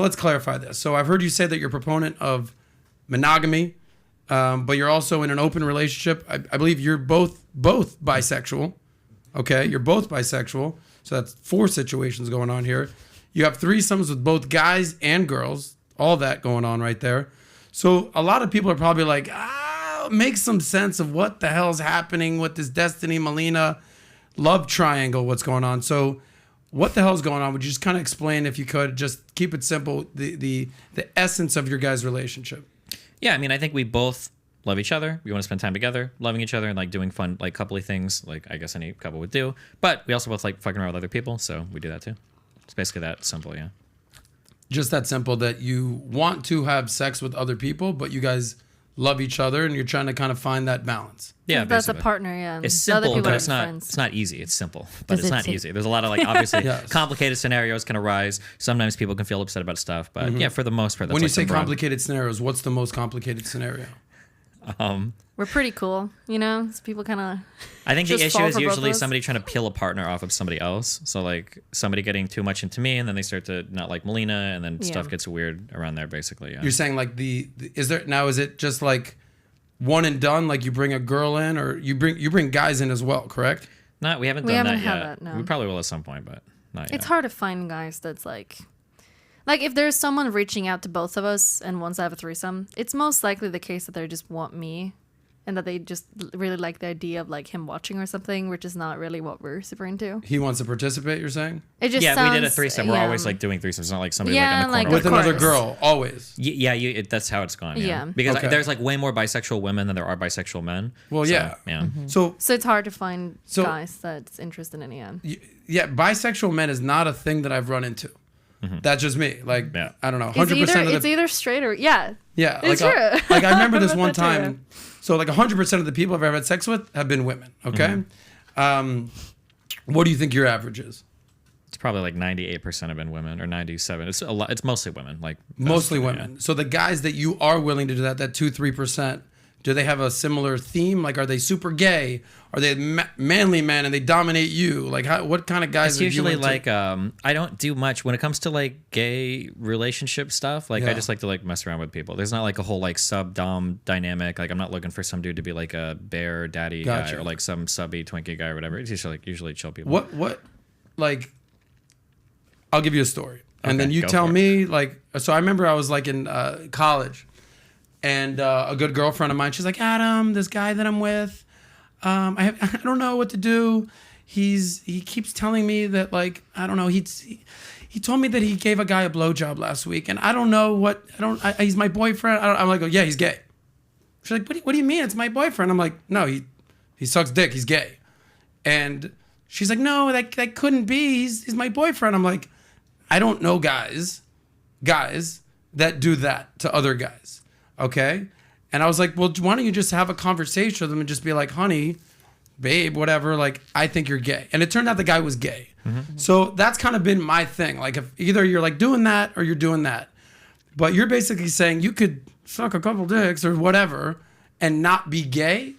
Let's clarify this. So I've heard you say that you're a proponent of monogamy, but you're also in an open relationship. I believe you're both bisexual. Okay, you're both bisexual. So that's 4 situations going on here. You have threesomes with both guys and girls. All that going on right there. So a lot of people are probably like, make some sense of what the hell's happening with this Destiny Melina love triangle, what's going on. So what the hell's going on? Would you just kind of explain, if you could, just keep it simple, the essence of your guys' relationship? Yeah, I mean, I think we both love each other. We want to spend time together, loving each other, and like doing fun, like coupley things, like I guess any couple would do. But we also both like fucking around with other people, so we do that too. It's basically that simple, yeah. Just that simple, that you want to have sex with other people, but you guys love each other, and you're trying to kind of find that balance. Yeah, that's basically a partner. Yeah, it's simple, but it's not easy. It's simple, but it's not easy. There's a lot of like obviously Yes. complicated scenarios can arise. Sometimes people can feel upset about stuff, but yeah, for the most part, that's When you like say the broad- complicated scenarios, what's the most complicated scenario? We're pretty cool, you know. So people kind of. I think the just issue fall is for both usually of us. somebody trying to peel a partner off of somebody else. So like somebody getting too much into me, and then they start to not like Melina, and then stuff gets weird around there. Basically, yeah. You're saying like is it just like one and done? Like you bring a girl in, or you bring guys in as well, correct? We haven't We done haven't that had yet. that, no. We probably will at some point, but not yet. It's hard to find guys that's like if there's someone reaching out to both of us and wants to have a threesome, it's most likely the case that they just want me, and that they just really like the idea of like him watching or something, which is not really what we're super into. He wants to participate, you're saying? It just Yeah, we did a sounds- threesome. We're yeah. always like doing threesomes. It's not like somebody Yeah, like in the like, corner With Of another course. girl, always. Yeah, that's how it's gone. Yeah. Because Okay. there's like way more bisexual women than there are bisexual men. Well, So, yeah. yeah. So So it's hard to find So- guys that's interested in it. yeah, bisexual men is not a thing that I've run into. That's just me. Like, Yeah. I don't know, It's 100% of it's the either straight or yeah. yeah, it's like true. like I remember this What one about that time. So like 100% of the people I've ever had sex with have been women. Okay, what do you think your average is? It's probably like 98% have been women, or 97. It's a lot. It's mostly women. Like Mostly yeah. women. So the guys that you are willing to do that 2-3%, do they have a similar theme? Like, are they super gay? Are they manly men and they dominate you? Like, what kind of guys? It's are you usually into? like I don't do much when it comes to like gay relationship stuff. Like Yeah. I just like to like mess around with people. There's not like a whole like sub dom dynamic. Like I'm not looking for some dude to be like a bear daddy Gotcha. guy, or like some subby Twinkie guy or whatever. It's usually chill people. What like? I'll give you a story, and Okay, then you go tell for it. me. Like, so I remember I was like in college, and a good girlfriend of mine, she's like, Adam, this guy that I'm with, I don't know what to do. He keeps telling me that, like, I don't know. He told me that he gave a guy a blowjob last week, and I don't know what. He's my boyfriend. I'm like, oh, yeah, he's gay. She's like, what do you mean? It's my boyfriend. I'm like, no, he sucks dick. He's gay. And she's like, no, that couldn't be. He's my boyfriend. I'm like, I don't know guys that do that to other guys. Okay. And I was like, well, why don't you just have a conversation with them and just be like, honey, babe, whatever. Like, I think you're gay. And it turned out the guy was gay. So that's kind of been my thing. Like, if either you're like doing that or you're doing that, but you're basically saying you could suck a couple dicks or whatever and not be gay.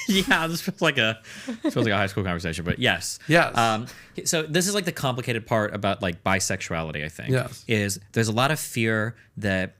Yeah, this feels like a high school conversation, but yes. Yes. So this is like the complicated part about like bisexuality, I think. Yes. Is there's a lot of fear that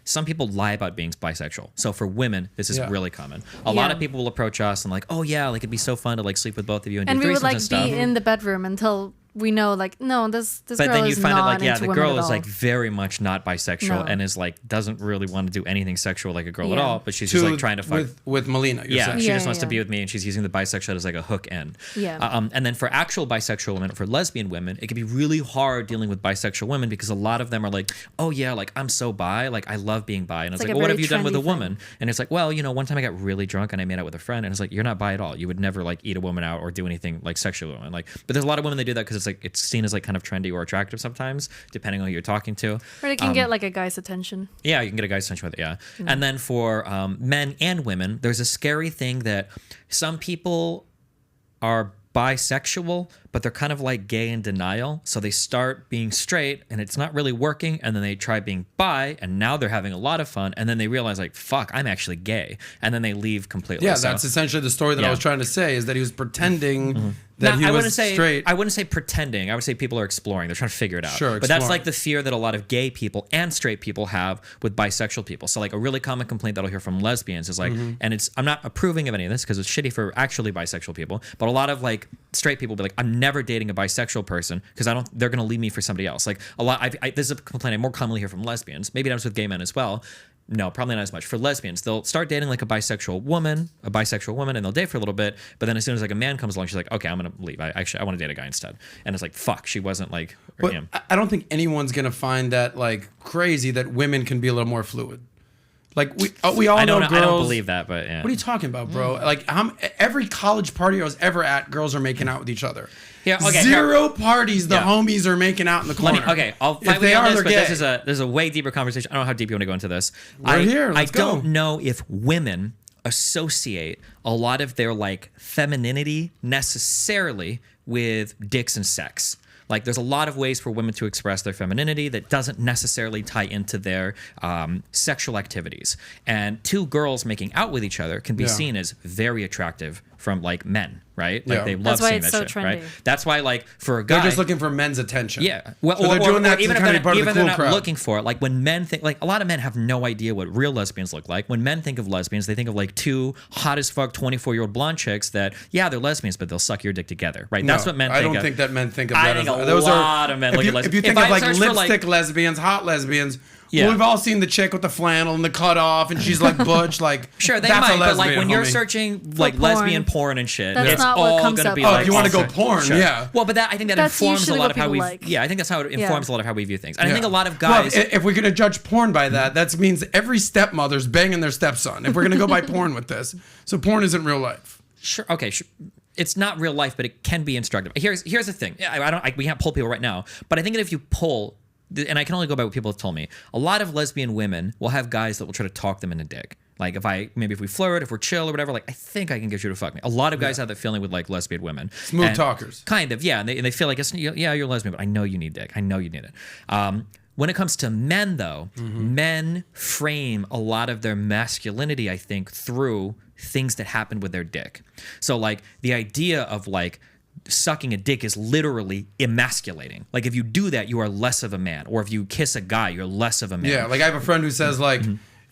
some people lie about being bisexual. So for women, this is Yeah. really common. A lot Yeah. of people will approach us and like, oh yeah, like it'd be so fun to like sleep with both of you and And do we threesomes would like and stuff. be in the bedroom until we know like no, this But girl then you is find out not like, yeah, into the women girl at is all. like very much not bisexual No. and is like doesn't really want to do anything sexual like a girl at Yeah. all, but she's just like trying to fuck. with Melina. You're Yeah, saying. she Yeah, just wants to yeah. be with me, and she's using the bisexual as like a hook end. Yeah. And then for actual bisexual women, for lesbian women, it can be really hard dealing with bisexual women because a lot of them are like, oh yeah, like I'm so bi, like I love being bi, and it's like like, a well, what have very you done with a trendy woman? And it's like, well, you know, one time I got really drunk and I made out with a friend, and it's like, you're not bi at all. You would never like eat a woman out or do anything like sexual with a woman. Like, but there's a lot of women that do that because it's like it's seen as like kind of trendy or attractive sometimes, depending on who you're talking to. Or they can get like a guy's attention. Yeah, you can get a guy's attention with it, yeah. And then for men and women, there's a scary thing that some people are bisexual, but they're kind of like gay in denial. So they start being straight and it's not really working. And then they try being bi and now they're having a lot of fun. And then they realize like, fuck, I'm actually gay. And then they leave completely. Yeah, So- that's essentially the story that I Yeah. was trying to say, is that he was pretending that he I was wouldn't say straight. I wouldn't say pretending. I would say people are exploring. They're trying to figure it out. Sure, but that's exploring. like the fear that a lot of gay people and straight people have with bisexual people. So like a really common complaint that I'll hear from lesbians is like, and I'm not approving of any of this because it's shitty for actually bisexual people, but a lot of like straight people be like, I'm never dating a bisexual person because they're gonna leave me for somebody else. Like a lot, this is a complaint I more commonly hear from lesbians. Maybe that's with gay men as well. No, probably not as much. For lesbians, they'll start dating like a bisexual woman, and they'll date for a little bit. But then as soon as like a man comes along, she's like, okay, I'm gonna leave. I want to date a guy instead. And it's like, fuck, she wasn't like. But I don't think anyone's gonna find that like crazy that women can be a little more fluid. Like we all know girls. I don't believe that, but yeah. What are you talking about, bro? Like every college party I was ever at, girls are making out with each other. Yeah, okay, Zero parties the homies are making out in the corner. I'll fight with you on this, but this is a way deeper conversation. I don't know how deep you want to go into this. We're here. Let's go. I don't know if women associate a lot of their like femininity necessarily with dicks and sex. Like there's a lot of ways for women to express their femininity that doesn't necessarily tie into their sexual activities. And two girls making out with each other can be seen as very attractive from like men, right? Like they love seeing that shit, right? That's why like for a guy, they're just looking for men's attention. Yeah, well, so they're doing that even to kind of be part of the cool they're not crowd. looking for it. Like when men think, like a lot of men have no idea what real lesbians look like. When men think of lesbians, they think of like two hot as fuck 24-year-old blonde chicks that they're lesbians, but they'll suck your dick together, right? That's what men think of. I don't think that men think of I that. think a lot of men look at lesbians. If you think of like lipstick lesbians, hot lesbians. Yeah. Well, we've all seen the chick with the flannel and the cutoff, and she's like butch, like sure they that's might, a lesbian, but like when you're homie. searching like lesbian porn and shit, that's it's not all what comes gonna up. be Oh, like. if you want to go porn, yeah. Well, but I think that that's informs a lot of how we. like. Yeah, I think that's how it informs a lot of how we view things. And I think a lot of guys. guys. Well, if we're gonna judge porn by that means every stepmother's banging their stepson. If we're gonna go by porn with this, so porn isn't real life. Sure. Okay. Sure. It's not real life, but it can be instructive. Here's the thing. We can't pull people right now, but I think that if you pull. And I can only go by what people have told me. A lot of lesbian women will have guys that will try to talk them into dick. Like if we flirt, if we're chill or whatever, like I think I can get you to fuck me. A lot of guys have that feeling with like lesbian women. Smooth talkers. Kind of, yeah. And they feel like, you're lesbian, but I know you need dick. I know you need it. When it comes to men, though, men frame a lot of their masculinity, I think, through things that happen with their dick. So like the idea of like, sucking a dick is literally emasculating. Like if you do that, you are less of a man. Or if you kiss a guy, you're less of a man. Yeah, like I have a friend who says like,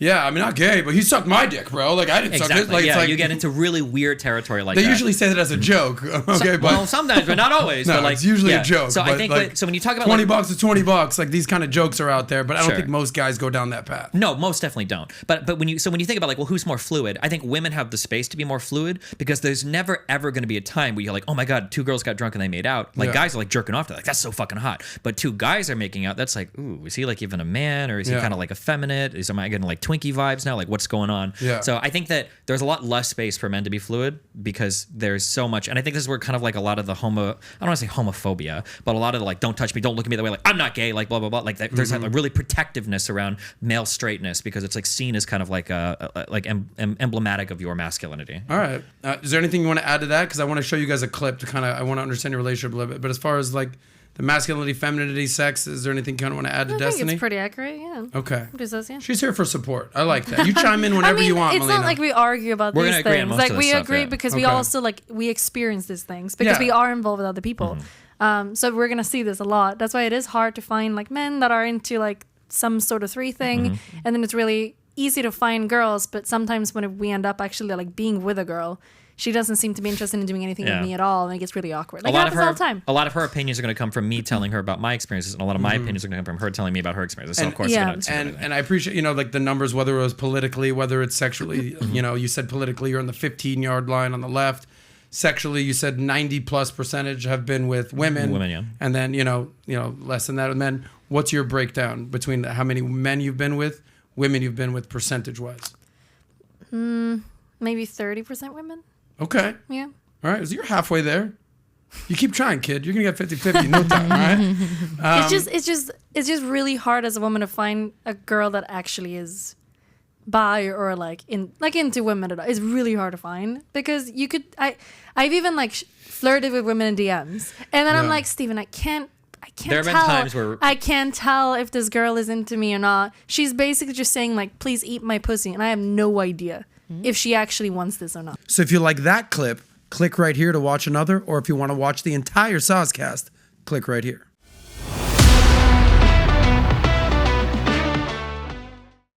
yeah, I'm not gay, but he sucked my dick, bro. Like I didn't suck it. Like, yeah, it's like, you get into really weird territory like they that. They usually say that as a joke. Okay, well, sometimes, but not always. No, but like, it's usually a joke. So I think like, so when you talk about $20 is $20, like these kind of jokes are out there, but I don't think most guys go down that path. No, most definitely don't. But when you think about like, well, who's more fluid? I think women have the space to be more fluid because there's never ever going to be a time where you're like, oh my god, two girls got drunk and they made out. Like guys are like jerking off to like that's so fucking hot. But two guys are making out. That's like, ooh, is he like even a man or is he kind of like effeminate? Am I getting like Twinkie vibes now? Like what's going on? Yeah. So I think that there's a lot less space for men to be fluid because there's so much, and I think this is where kind of like a lot of the I don't want to say homophobia, but a lot of the like don't touch me, don't look at me that way, like I'm not gay, like blah blah blah, like that, there's like a really protectiveness around male straightness because it's like seen as kind of like emblematic of your masculinity. All right, is there anything you want to add to that? Because I want to show you guys a clip to kind of I want to understand your relationship a little bit. But as far as like the masculinity, femininity, sex, is there anything you kind of want to add to Destiny? I think it's pretty accurate, yeah. Okay. Because, yeah. She's here for support. I like that. You chime in whenever you want, it's Melina. not like we argue about We're these gonna agree on things. most Like of we this stuff, agree yeah. because we also like we experience these things because we are involved with other people. So we're gonna see this a lot. That's why it is hard to find like men that are into like some sort of three thing, and then it's really easy to find girls. But sometimes when we end up actually like being with a girl, she doesn't seem to be interested in doing anything with me at all, and it gets really awkward. Like it happens all the time. A lot of her opinions are going to come from me telling her about my experiences, and a lot of my opinions are going to come from her telling me about her experiences. So of course, and I appreciate like the numbers, whether it was politically, whether it's sexually. You said politically, you're on the 15-yard line on the left. Sexually, you said 90+% have been with women. Women, yeah. And then less than that with men. What's your breakdown between how many men you've been with, women you've been with, percentage-wise? Maybe 30% women. Okay. Yeah. All right. So you're halfway there. You keep trying, kid. You're gonna get 50-50 in no time. All right. It's just really hard as a woman to find a girl that actually is bi or into women at all. It's really hard to find because I've even like flirted with women in DMs, and then I'm like, Steven, I can't there have tell. been times where I can't tell if this girl is into me or not. She's basically just saying like, please eat my pussy, and I have no idea if she actually wants this or not. So if you like that clip, click right here to watch another. Or if you want to watch the entire Soscast, click right here.